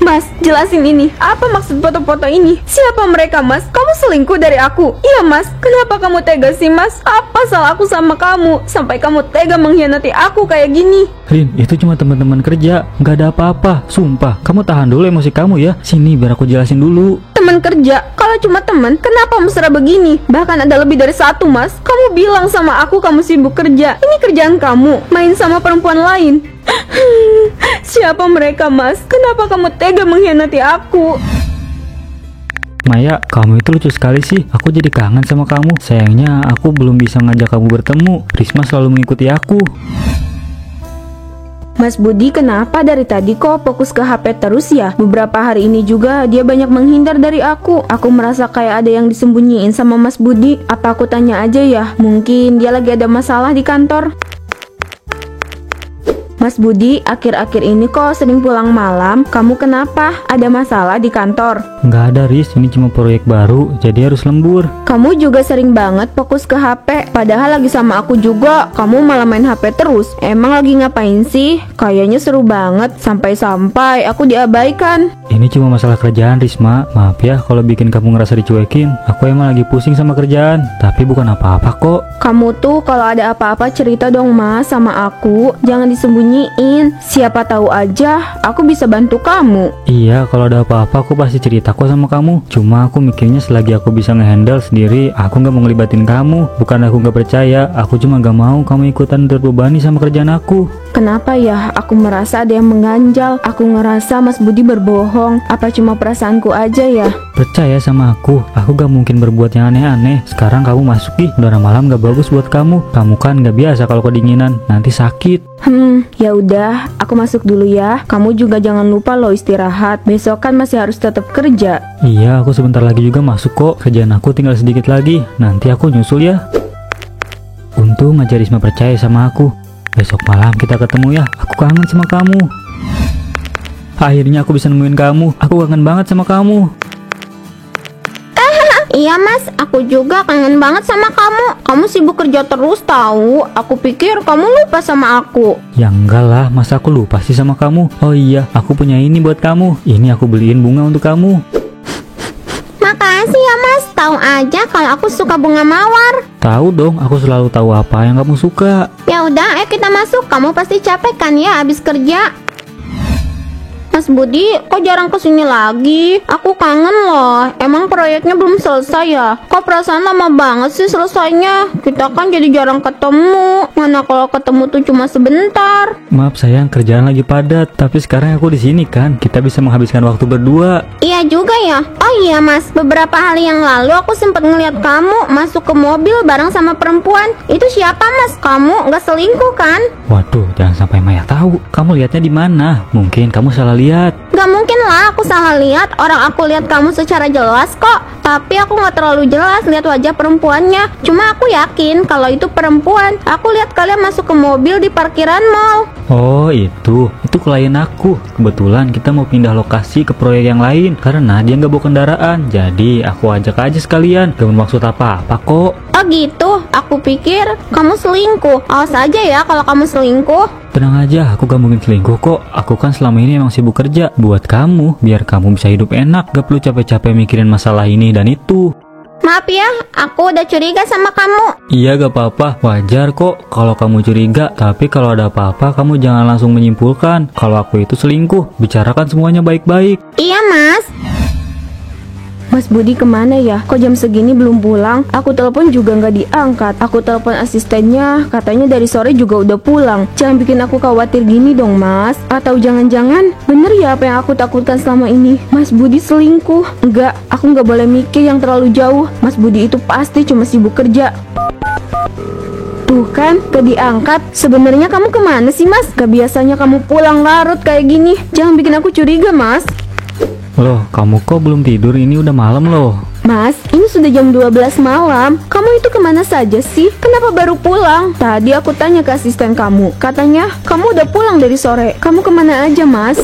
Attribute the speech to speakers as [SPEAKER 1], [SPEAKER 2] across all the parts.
[SPEAKER 1] Mas, jelasin ini. Apa maksud foto-foto ini? Siapa mereka, Mas? Kamu selingkuh dari aku? Iya, Mas. Kenapa kamu tega sih, Mas? Apa salah aku sama kamu sampai kamu tega mengkhianati aku kayak gini?
[SPEAKER 2] Rin, itu cuma teman-teman kerja, nggak ada apa-apa. Sumpah, kamu tahan dulu emosi kamu ya. Sini biar aku jelasin dulu.
[SPEAKER 1] Teman kerja? Kalau cuma teman, kenapa mesra begini? Bahkan ada lebih dari satu, Mas. Kamu bilang sama aku kamu sibuk kerja. Ini kerjaan kamu, main sama perempuan lain. Siapa mereka, Mas? Kenapa kamu tega mengkhianati aku?
[SPEAKER 2] Maya, kamu itu lucu sekali sih. Aku jadi kangen sama kamu. Sayangnya aku belum bisa ngajak kamu bertemu. Risma selalu mengikuti aku.
[SPEAKER 1] Mas Budi, kenapa dari tadi kok fokus ke HP terus ya? Beberapa hari ini juga dia banyak menghindar dari aku. Aku merasa kayak ada yang disembunyiin sama Mas Budi. Apa aku tanya aja ya? Mungkin dia lagi ada masalah di kantor. Mas Budi, akhir-akhir ini kok sering pulang malam. Kamu kenapa? Ada masalah di kantor?
[SPEAKER 2] Nggak ada, Riz. Ini cuma proyek baru, jadi harus lembur.
[SPEAKER 1] Kamu juga sering banget fokus ke HP. Padahal lagi sama aku juga, kamu malah main HP terus. Emang lagi ngapain sih? Kayaknya seru banget. Sampai-sampai aku diabaikan.
[SPEAKER 2] Ini cuma masalah kerjaan, Risma. Maaf ya kalau bikin kamu ngerasa dicuekin. Aku emang lagi pusing sama kerjaan, tapi bukan apa-apa kok.
[SPEAKER 1] Kamu tuh kalau ada apa-apa cerita dong, Mas, sama aku. Jangan disembunyiin. Siapa tahu aja aku bisa bantu kamu.
[SPEAKER 2] Iya, kalau ada apa-apa aku pasti cerita kok sama kamu. Cuma aku mikirnya selagi aku bisa ngehandle sendiri, aku nggak mau ngelibatin kamu. Bukan aku nggak percaya, aku cuma nggak mau kamu ikutan terbebani sama kerjaan aku.
[SPEAKER 1] Kenapa ya? Aku merasa ada yang mengganjal. Aku ngerasa Mas Budi berbohong. Apa cuma perasaanku aja ya?
[SPEAKER 2] Percaya sama aku gak mungkin berbuat yang aneh-aneh. Sekarang kamu masuk ih, udara malam gak bagus buat kamu. Kamu kan gak biasa kalau kedinginan, nanti sakit.
[SPEAKER 1] Ya udah, aku masuk dulu ya. Kamu juga jangan lupa loh istirahat. Besok kan masih harus tetap kerja.
[SPEAKER 2] Iya, aku sebentar lagi juga masuk kok. Kerjaan aku tinggal sedikit lagi. Nanti aku nyusul ya. Untung aja Risma percaya sama aku. Besok malam kita ketemu ya. Aku kangen sama kamu. Akhirnya aku bisa nemuin kamu. Aku kangen banget sama kamu.
[SPEAKER 1] Iya Mas, aku juga kangen banget sama kamu. Kamu sibuk kerja terus tahu. Aku pikir kamu lupa sama aku.
[SPEAKER 2] Ya enggak lah, masa aku lupa sih sama kamu. Oh iya, aku punya ini buat kamu. Ini aku beliin bunga untuk kamu.
[SPEAKER 1] Makasih ya Mas. Tahu aja kalau aku suka bunga mawar.
[SPEAKER 2] Tahu dong, aku selalu tahu apa yang kamu suka.
[SPEAKER 1] Ya udah, ayo kita masuk. Kamu pasti capek kan ya habis kerja. Mas Budi, kok jarang kesini lagi? Aku kangen loh. Emang proyeknya belum selesai ya? Kok perasaan lama banget sih selesainya? Kita kan jadi jarang ketemu. Mana kalau ketemu tuh cuma sebentar.
[SPEAKER 2] Maaf sayang, kerjaan lagi padat. Tapi sekarang aku di sini kan. Kita bisa menghabiskan waktu berdua.
[SPEAKER 1] Iya juga ya. Oh iya Mas, beberapa hari yang lalu aku sempat ngeliat kamu masuk ke mobil bareng sama perempuan. Itu siapa Mas? Kamu nggak selingkuh kan?
[SPEAKER 2] Waduh, jangan sampai Maya tahu. Kamu lihatnya di mana? Mungkin kamu salah lihat.
[SPEAKER 1] Gak mungkin lah aku salah lihat. Orang aku lihat kamu secara jelas kok. Tapi aku gak terlalu jelas lihat wajah perempuannya. Cuma aku yakin kalau itu perempuan. Aku lihat kalian masuk ke mobil di parkiran mall.
[SPEAKER 2] Oh itu klien aku. Kebetulan kita mau pindah lokasi ke proyek yang lain karena dia nggak bawa kendaraan. Jadi aku ajak aja sekalian. Gak bermaksud apa-apa kok.
[SPEAKER 1] Oh gitu, aku pikir kamu selingkuh. Awas aja ya kalau kamu selingkuh.
[SPEAKER 2] Tenang aja, aku gak mungkin selingkuh kok. Aku kan selama ini emang sibuk kerja buat kamu, biar kamu bisa hidup enak. Gak perlu capek-capek mikirin masalah ini dan itu.
[SPEAKER 1] Maaf ya, aku udah curiga sama kamu.
[SPEAKER 2] Iya gak apa-apa, wajar kok kalau kamu curiga. Tapi kalau ada apa-apa kamu jangan langsung menyimpulkan kalau aku itu selingkuh. Bicarakan semuanya baik-baik.
[SPEAKER 1] Iya Mas. Mas Budi kemana ya? Kok jam segini belum pulang? Aku telepon juga nggak diangkat. Aku telepon asistennya, katanya dari sore juga udah pulang. Jangan bikin aku khawatir gini dong Mas. Atau jangan-jangan bener ya apa yang aku takutkan selama ini? Mas Budi selingkuh? Enggak, aku nggak boleh mikir yang terlalu jauh. Mas Budi itu pasti cuma sibuk kerja. Tuh kan, gak diangkat. Sebenarnya kamu kemana sih Mas? Gak biasanya kamu pulang larut kayak gini. Jangan bikin aku curiga Mas.
[SPEAKER 2] Loh, kamu kok belum tidur? Ini udah malam loh.
[SPEAKER 1] Mas, ini sudah jam 12 malam. Kamu itu kemana saja sih? Kenapa baru pulang? Tadi aku tanya ke asisten kamu. Katanya, kamu udah pulang dari sore. Kamu kemana aja, Mas?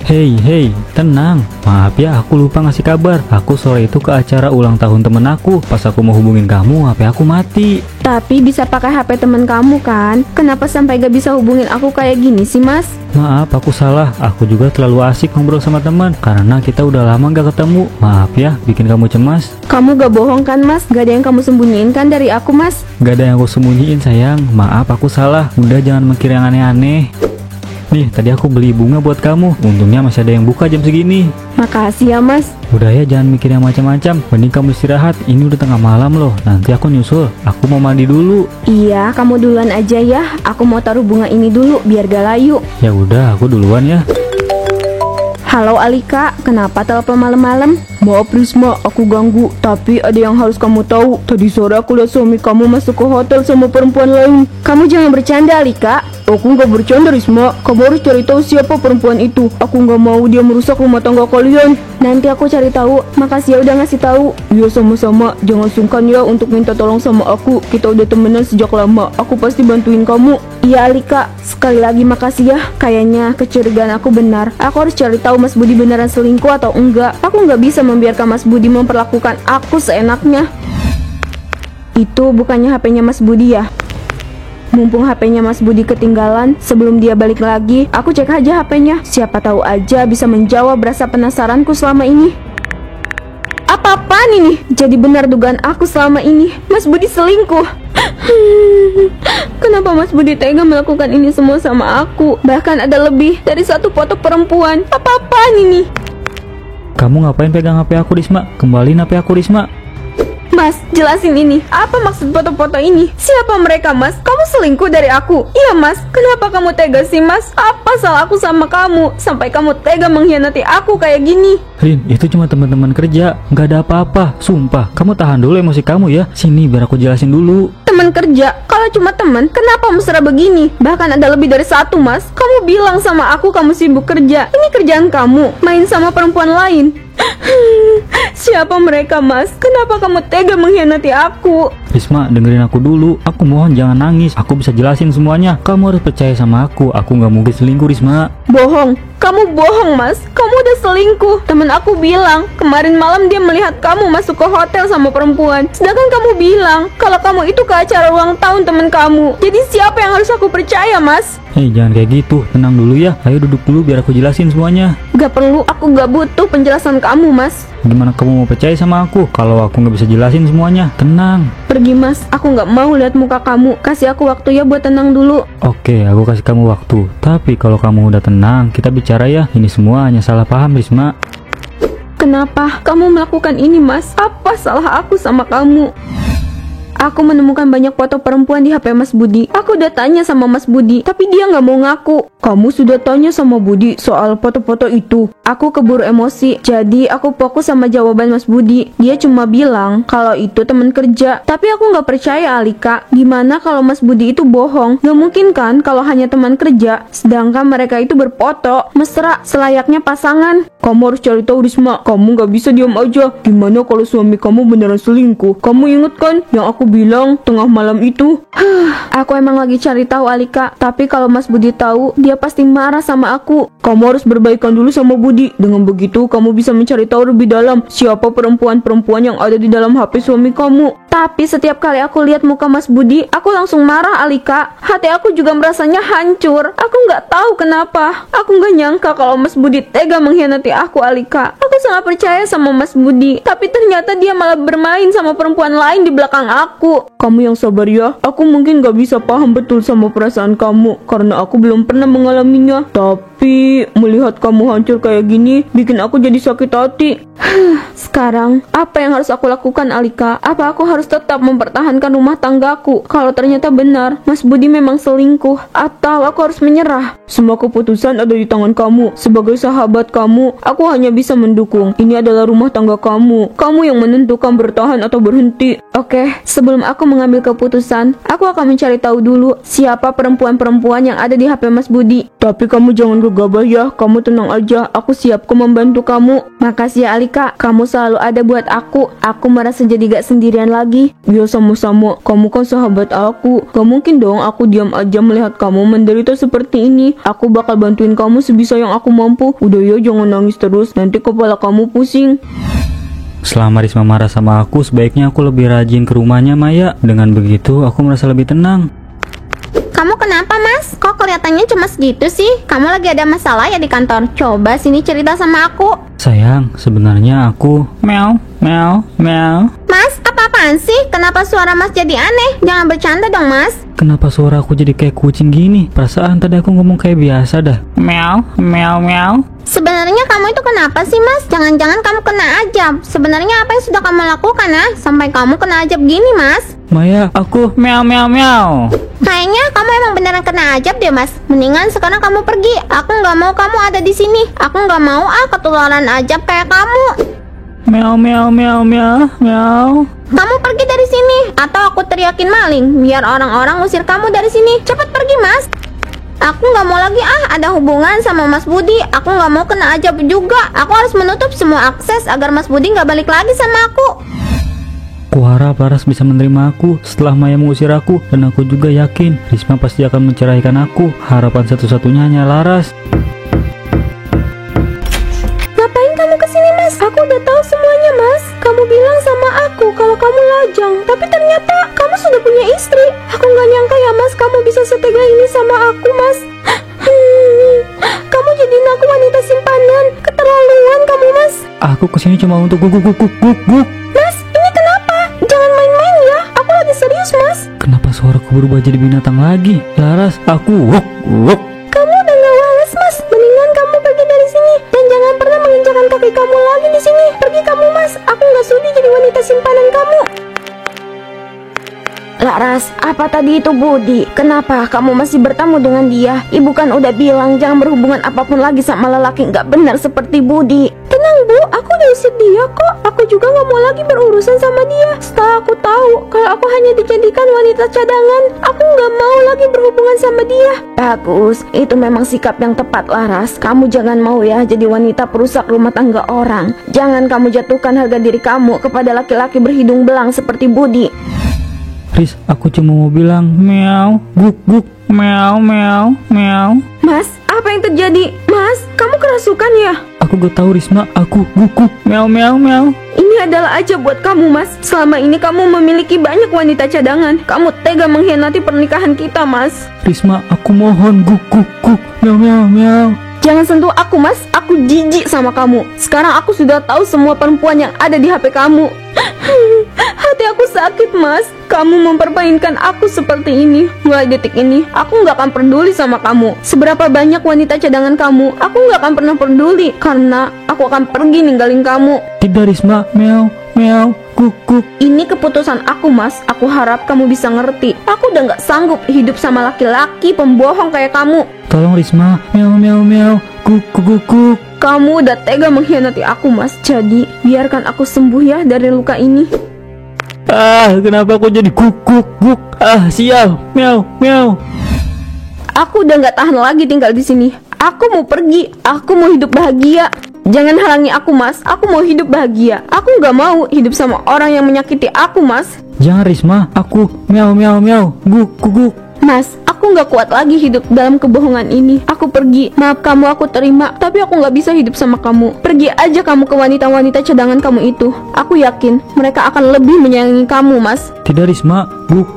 [SPEAKER 2] Hey, tenang. Maaf ya, aku lupa ngasih kabar. Aku sore itu ke acara ulang tahun temen aku. Pas aku mau hubungin kamu, HP aku mati.
[SPEAKER 1] Tapi bisa pakai HP teman kamu kan? Kenapa sampai gak bisa hubungin aku kayak gini sih, Mas?
[SPEAKER 2] Maaf, aku salah. Aku juga terlalu asik ngobrol sama teman karena kita udah lama gak ketemu. Maaf ya, bikin kamu cemas.
[SPEAKER 1] Kamu gak bohong kan, Mas? Gak ada yang kamu sembunyiin kan dari aku, Mas?
[SPEAKER 2] Gak ada yang aku sembunyiin sayang. Maaf, aku salah. Udah jangan mikir yang aneh-aneh. Nih, tadi aku beli bunga buat kamu. Untungnya masih ada yang buka jam segini.
[SPEAKER 1] Makasih ya, Mas.
[SPEAKER 2] Udah ya, jangan mikir yang macam-macam. Mending kamu istirahat. Ini udah tengah malam loh. Nanti aku nyusul. Aku mau mandi dulu.
[SPEAKER 1] Iya, kamu duluan aja ya. Aku mau taruh bunga ini dulu biar gak layu.
[SPEAKER 2] Ya udah, aku duluan ya.
[SPEAKER 1] Halo Alika, kenapa telepon malam-malam?
[SPEAKER 3] Maaf Risma, aku ganggu. Tapi ada yang harus kamu tahu. Tadi sore aku lihat suami kamu masuk ke hotel sama perempuan lain.
[SPEAKER 1] Kamu jangan bercanda Alika.
[SPEAKER 3] Aku nggak bercanda Risma. Kamu harus cari tahu siapa perempuan itu. Aku nggak mau dia merusak rumah tangga kalian.
[SPEAKER 1] Nanti aku cari tahu. Makasih ya udah ngasih tahu.
[SPEAKER 3] Iya sama-sama. Jangan sungkan ya untuk minta tolong sama aku. Kita udah temenan sejak lama. Aku pasti bantuin kamu.
[SPEAKER 1] Iya Alika, sekali lagi makasih ya. Kayaknya kecurigaan aku benar. Aku harus cari tahu Mas Budi beneran selingkuh atau enggak. Aku nggak bisa membiarkan Mas Budi memperlakukan aku seenaknya. Itu bukannya HP-nya Mas Budi ya? Mumpung HP-nya Mas Budi ketinggalan, sebelum dia balik lagi, aku cek aja HP-nya. Siapa tahu aja bisa menjawab rasa penasaranku selama ini. Apa-apaan ini? Jadi benar dugaan aku selama ini. Mas Budi selingkuh. Kenapa Mas Budi tega melakukan ini semua sama aku? Bahkan ada lebih dari satu foto perempuan. Apa-apaan ini?
[SPEAKER 2] Kamu ngapain pegang HP aku, Risma? Kembaliin HP aku, Risma.
[SPEAKER 1] Mas, jelasin ini. Apa maksud foto-foto ini? Siapa mereka, Mas? Kamu selingkuh dari aku? Iya, Mas. Kenapa kamu tega sih, Mas? Apa salah aku sama kamu? Sampai kamu tega mengkhianati aku kayak gini?
[SPEAKER 2] Rin, itu cuma teman-teman kerja. Nggak ada apa-apa. Sumpah, kamu tahan dulu emosi kamu ya. Sini, biar aku jelasin dulu.
[SPEAKER 1] Teman kerja? Kalau cuma teman, kenapa mesra begini? Bahkan ada lebih dari satu, Mas. Kamu bilang sama aku kamu sibuk kerja. Ini kerjaan kamu, main sama perempuan lain. Siapa mereka, Mas? Kenapa kamu tega mengkhianati aku?
[SPEAKER 2] Risma, dengerin aku dulu. Aku mohon jangan nangis. Aku bisa jelasin semuanya. Kamu harus percaya sama aku. Aku nggak mungkin selingkuh, Risma.
[SPEAKER 1] Bohong. Kamu bohong, Mas. Kamu udah selingkuh. Temen aku bilang, kemarin malam dia melihat kamu masuk ke hotel sama perempuan. Sedangkan kamu bilang, kalau kamu itu ke acara ulang tahun temen kamu. Jadi siapa yang harus aku percaya, Mas?
[SPEAKER 2] Hei, jangan kayak gitu. Tenang dulu ya. Ayo duduk dulu biar aku jelasin semuanya.
[SPEAKER 1] Gak perlu, aku gak butuh penjelasan kamu, Mas.
[SPEAKER 2] Gimana kamu mau percaya sama aku kalau aku nggak bisa jelasin semuanya? Tenang.
[SPEAKER 1] Pergi, Mas. Aku gak mau lihat muka kamu. Kasih aku waktu ya buat tenang dulu.
[SPEAKER 2] Oke, aku kasih kamu waktu. Tapi kalau kamu udah tenang, kita bicara ya. Ini semua hanya salah paham, Risma.
[SPEAKER 1] Kenapa kamu melakukan ini, Mas? Apa salah aku sama kamu? Aku menemukan banyak foto perempuan di HP Mas Budi. Aku udah tanya sama Mas Budi, tapi dia nggak mau ngaku.
[SPEAKER 3] Kamu sudah tanya sama Budi soal foto-foto itu?
[SPEAKER 1] Aku keburu emosi, jadi aku fokus sama jawaban Mas Budi. Dia cuma bilang kalau itu teman kerja. Tapi aku nggak percaya, Alika. Gimana kalau Mas Budi itu bohong? Gak mungkin kan kalau hanya teman kerja, sedangkan mereka itu berfoto mesra selayaknya pasangan.
[SPEAKER 3] Kamu harus cari tahu, Risma. Kamu nggak bisa diam aja. Gimana kalau suami kamu beneran selingkuh? Kamu inget kan yang aku bilang tengah malam itu?
[SPEAKER 1] Aku emang lagi cari tahu, Alika. Tapi kalau Mas Budi tahu, dia pasti marah sama aku.
[SPEAKER 3] Kamu harus berbaikan dulu sama Budi. Dengan begitu, kamu bisa mencari tahu lebih dalam siapa perempuan-perempuan yang ada di dalam HP suami kamu.
[SPEAKER 1] Tapi setiap kali aku lihat muka Mas Budi, aku langsung marah, Alika. Hati aku juga merasanya hancur. Aku nggak tahu kenapa. Aku nggak nyangka kalau Mas Budi tega mengkhianati aku, Alika. Aku sangat percaya sama Mas Budi. Tapi ternyata dia malah bermain sama perempuan lain di belakang aku.
[SPEAKER 3] Kamu yang sabar ya. Aku mungkin gak bisa paham betul sama perasaan kamu karena aku belum pernah mengalaminya. Tapi melihat kamu hancur kayak gini bikin aku jadi sakit hati.
[SPEAKER 1] Sekarang, apa yang harus aku lakukan, Alika? Apa aku harus tetap mempertahankan rumah tanggaku? Kalau ternyata benar, Mas Budi memang selingkuh. Atau aku harus menyerah?
[SPEAKER 3] Semua keputusan ada di tangan kamu. Sebagai sahabat kamu, aku hanya bisa mendukung. Ini adalah rumah tangga kamu. Kamu yang menentukan bertahan atau berhenti.
[SPEAKER 1] Oke, sebelum aku mengambil keputusan, aku akan mencari tahu dulu siapa perempuan-perempuan yang ada di HP Mas Budi.
[SPEAKER 3] Tapi kamu jangan gegabah ya. Kamu tenang aja. Aku siap kok membantu kamu.
[SPEAKER 1] Makasih ya, Alika. Kamu selalu ada buat aku. Aku merasa jadi gak sendirian lagi.
[SPEAKER 3] Ya sama-sama. Kamu kan sahabat aku. Gak mungkin dong aku diam aja melihat kamu menderita seperti ini. Aku bakal bantuin kamu sebisa yang aku mampu. Udah ya, jangan nangis terus. Nanti kepala kamu pusing.
[SPEAKER 2] Selama Risma marah sama aku, sebaiknya aku lebih rajin ke rumahnya Maya. Dengan begitu aku merasa lebih tenang.
[SPEAKER 4] Kamu kenapa, Mas? Kok kelihatannya cemas gitu sih? Kamu lagi ada masalah ya di kantor? Coba sini cerita sama aku.
[SPEAKER 2] Sayang, sebenarnya aku meow, meow, meow.
[SPEAKER 4] Mas, apa-apaan sih? Kenapa suara Mas jadi aneh? Jangan bercanda dong, Mas.
[SPEAKER 2] Kenapa suara aku jadi kayak kucing gini? Perasaan tadi aku ngomong kayak biasa dah. Meow, meow, meow.
[SPEAKER 4] Sebenarnya kamu itu kenapa sih, Mas? Jangan-jangan kamu kena ajab. Sebenarnya apa yang sudah kamu lakukan, ah? Sampai kamu kena ajab gini, Mas?
[SPEAKER 2] Maya, aku meow, meow, meow.
[SPEAKER 4] Kayaknya kamu emang beneran kena ajab deh, Mas. Mendingan sekarang kamu pergi. Aku nggak mau kamu ada di sini. Aku nggak mau ketularan ajab kayak kamu.
[SPEAKER 2] Meow, meow, meow, meow, meow.
[SPEAKER 4] Kamu pergi dari sini, atau aku teriakin maling. Biar orang-orang usir kamu dari sini. Cepat pergi, Mas. Aku nggak mau lagi ada hubungan sama Mas Budi. Aku nggak mau kena ajab juga. Aku harus menutup semua akses agar Mas Budi nggak balik lagi sama aku.
[SPEAKER 2] Aku harap Laras bisa menerima aku setelah Maya mengusir aku, dan aku juga yakin Risma pasti akan menceraikan aku. Harapan satu-satunya hanya Laras.
[SPEAKER 1] Ngapain kamu kesini, Mas? Aku udah tahu semuanya, Mas. Kamu bilang sama aku kalau kamu lajang, tapi ternyata kamu sudah punya istri. Aku nggak nyangka ya, Mas, kamu bisa setega ini sama aku, Mas. Kamu jadiin aku wanita simpanan. Keterlaluan kamu, Mas.
[SPEAKER 2] Aku kesini cuma untuk guguk.
[SPEAKER 1] Mas, ini kenapa? Jangan main-main ya. Aku lagi serius, Mas.
[SPEAKER 2] Kenapa suaraku berubah jadi binatang lagi? Laras, aku wuk.
[SPEAKER 1] Kamu udah gak waras, Mas. Mendingan kamu pergi dari sini dan jangan pernah menginjakan kaki kamu lagi di sini. Pergi kamu, Mas. Aku nggak sudi jadi wanita simpanan kamu. Laras, apa tadi itu Budi? Kenapa kamu masih bertemu dengan dia? Ibu kan udah bilang jangan berhubungan apapun lagi sama lelaki nggak benar seperti Budi. Tenang, Bu, aku udah usir dia kok. Aku juga nggak mau lagi berurusan sama dia. Setelah aku tahu kalau aku hanya dijadikan wanita cadangan, aku nggak mau lagi berhubungan sama dia. Bagus, itu memang sikap yang tepat, Laras. Kamu jangan mau ya jadi wanita perusak rumah tangga orang. Jangan kamu jatuhkan harga diri kamu kepada laki-laki berhidung belang seperti Budi.
[SPEAKER 2] Riz, aku cuma mau bilang meow, guk, meow, meow, meow.
[SPEAKER 1] Mas, apa yang terjadi? Mas, kamu kerasukan ya?
[SPEAKER 2] Aku gak tahu Risma, aku guk, meow, meow, meow.
[SPEAKER 1] Ini adalah ajaib buat kamu, Mas. Selama ini kamu memiliki banyak wanita cadangan. Kamu tega mengkhianati pernikahan kita, Mas.
[SPEAKER 2] Risma, aku mohon guk, meow, meow, meow.
[SPEAKER 1] Jangan sentuh aku, Mas. Aku jijik sama kamu. Sekarang aku sudah tahu semua perempuan yang ada di HP kamu. Hati aku sakit, Mas. Kamu mempermainkan aku seperti ini. Mulai detik ini, aku nggak akan peduli sama kamu. Seberapa banyak wanita cadangan kamu, aku nggak akan pernah peduli. Karena aku akan pergi ninggalin kamu.
[SPEAKER 2] Tidak Risma, meow, meow, guk.
[SPEAKER 1] Ini keputusan aku, Mas. Aku harap kamu bisa ngerti. Aku udah nggak sanggup hidup sama laki-laki pembohong kayak kamu.
[SPEAKER 2] Tolong Risma, meow, meow, meow, guk.
[SPEAKER 1] Kamu udah tega mengkhianati aku, Mas. Jadi, biarkan aku sembuh ya dari luka ini.
[SPEAKER 2] Kenapa aku jadi guk. Sial, meow, meow.
[SPEAKER 1] Aku udah nggak tahan lagi tinggal di sini. Aku mau pergi. Aku mau hidup bahagia. Jangan halangi aku, Mas. Aku mau hidup bahagia. Aku nggak mau hidup sama orang yang menyakiti aku, Mas.
[SPEAKER 2] Jangan Risma, aku meow, meow, meow, guk.
[SPEAKER 1] Mas, aku nggak kuat lagi hidup dalam kebohongan ini. Aku pergi. Maaf kamu, aku terima. Tapi aku nggak bisa hidup sama kamu. Pergi aja kamu ke wanita-wanita cadangan kamu itu. Aku yakin mereka akan lebih menyayangi kamu, Mas.
[SPEAKER 2] Tidak Risma, guk.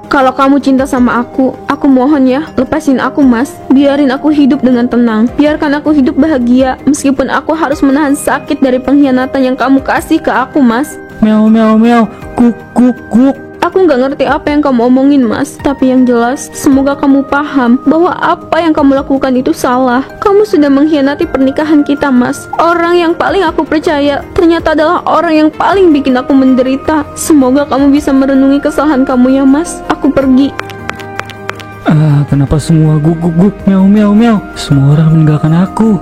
[SPEAKER 1] Kalau kamu cinta sama aku mohon ya, lepasin aku, Mas. Biarin aku hidup dengan tenang. Biarkan aku hidup bahagia, meskipun aku harus menahan sakit dari pengkhianatan yang kamu kasih ke aku, Mas.
[SPEAKER 2] Meow, meow, meow, guk.
[SPEAKER 1] Aku nggak ngerti apa yang kamu omongin, Mas. Tapi yang jelas, semoga kamu paham bahwa apa yang kamu lakukan itu salah. Kamu sudah mengkhianati pernikahan kita, Mas. Orang yang paling aku percaya ternyata adalah orang yang paling bikin aku menderita. Semoga kamu bisa merenungi kesalahan kamu ya, Mas. Aku pergi.
[SPEAKER 2] Kenapa semua guk, meow, meow, meow? Semua orang meninggalkan aku.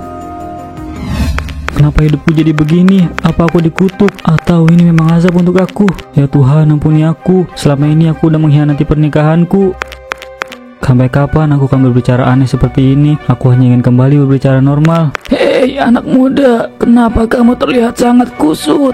[SPEAKER 2] Kenapa hidupku jadi begini? Apa aku dikutuk? Atau ini memang azab untuk aku? Ya Tuhan, ampuni aku. Selama ini aku udah mengkhianati pernikahanku. Sampai kapan aku akan berbicara aneh seperti ini? Aku hanya ingin kembali berbicara normal. Hei anak muda, kenapa kamu terlihat sangat kusut?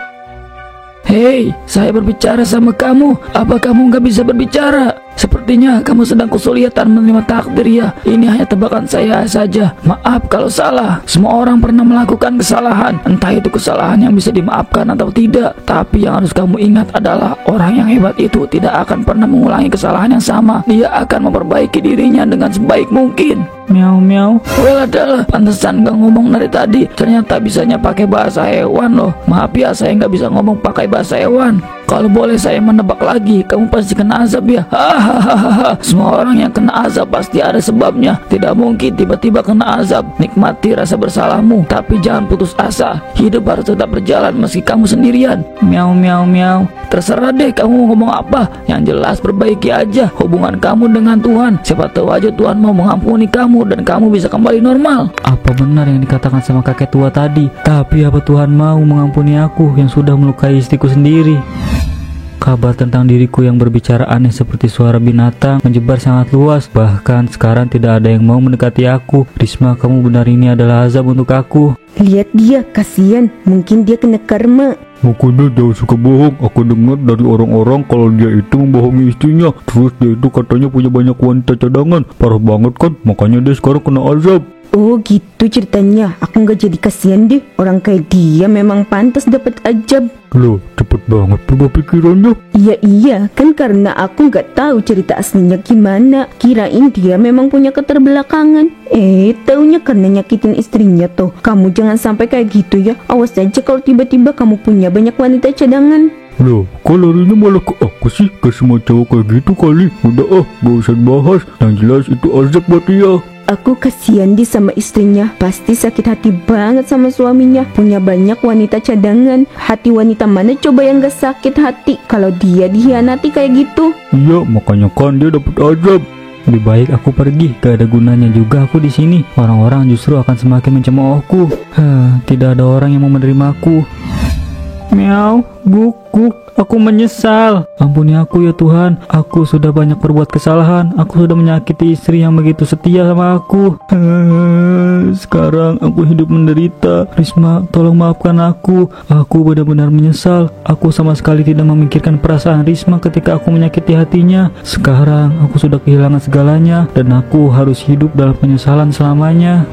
[SPEAKER 2] Hei, saya berbicara sama kamu. Apa kamu nggak bisa berbicara? Sepertinya kamu sedang kesulitan menerima takdir ya. Ini hanya tebakan saya saja. Maaf kalau salah. Semua orang pernah melakukan kesalahan. Entah itu kesalahan yang bisa dimaafkan atau tidak. Tapi yang harus kamu ingat adalah orang yang hebat itu tidak akan pernah mengulangi kesalahan yang sama. Dia akan memperbaiki dirinya dengan sebaik mungkin. Miau miau. Well adalah, pantesan gak ngomong dari tadi. Ternyata bisanya pakai bahasa hewan loh. Maaf ya, saya nggak bisa ngomong pakai bahasa hewan. Kalau boleh saya menebak lagi, kamu pasti kena azab ya. Hahaha. Semua orang yang kena azab pasti ada sebabnya. Tidak mungkin tiba-tiba kena azab. Nikmati rasa bersalahmu, tapi jangan putus asa. Hidup harus tetap berjalan meski kamu sendirian. Miau miau miau. Terserah deh kamu mau ngomong apa. Yang jelas perbaiki aja hubungan kamu dengan Tuhan. Siapa tahu aja Tuhan mau mengampuni kamu dan kamu bisa kembali normal. Apa benar yang dikatakan sama kakek tua tadi? Tapi apa Tuhan mau mengampuni aku yang sudah melukai istriku sendiri? Kabar tentang diriku yang berbicara aneh seperti suara binatang menyebar sangat luas. Bahkan sekarang tidak ada yang mau mendekati aku. Risma, kamu benar ini adalah azab untuk aku.
[SPEAKER 1] Lihat dia, kasihan. Mungkin dia kena karma.
[SPEAKER 5] Makanya dia suka bohong. Aku dengar dari orang-orang kalau dia itu membohongi istrinya. Terus dia itu katanya punya banyak wanita cadangan. Parah banget kan? Makanya dia sekarang kena azab.
[SPEAKER 1] Oh gitu ceritanya. Aku nggak jadi kasihan deh. Orang kayak dia memang pantas dapat azab.
[SPEAKER 5] Loh, cepet banget berubah pikirannya.
[SPEAKER 1] Iya, kan karena aku nggak tahu cerita aslinya gimana. Kirain dia memang punya keterbelakangan. Taunya karena nyakitin istrinya tuh. Kamu jangan sampai kayak gitu ya. Awas aja kalau tiba-tiba kamu punya banyak wanita cadangan.
[SPEAKER 5] Loh, kok larinya malah ke aku sih? Ke semua cowok kayak gitu kali. Udah gak usah bahas. Yang jelas itu azab buat dia.
[SPEAKER 1] Aku kasihan dia sama istrinya. Pasti sakit hati banget sama suaminya. Punya banyak wanita cadangan. Hati wanita mana coba yang gak sakit hati kalau dia dihianati kayak gitu?
[SPEAKER 5] Iya, makanya kan dia dapat azab.
[SPEAKER 2] Lebih baik aku pergi, gak ada gunanya juga aku di sini. Orang-orang justru akan semakin mencemoohku. Tidak ada orang yang mau menerimaku. Miau, guguk, aku menyesal. Ampuni aku ya Tuhan. Aku sudah banyak berbuat kesalahan. Aku sudah menyakiti istri yang begitu setia sama aku. Sekarang aku hidup menderita. Risma, tolong maafkan aku. Aku benar-benar menyesal. Aku sama sekali tidak memikirkan perasaan Risma ketika aku menyakiti hatinya. Sekarang aku sudah kehilangan segalanya dan aku harus hidup dalam penyesalan selamanya.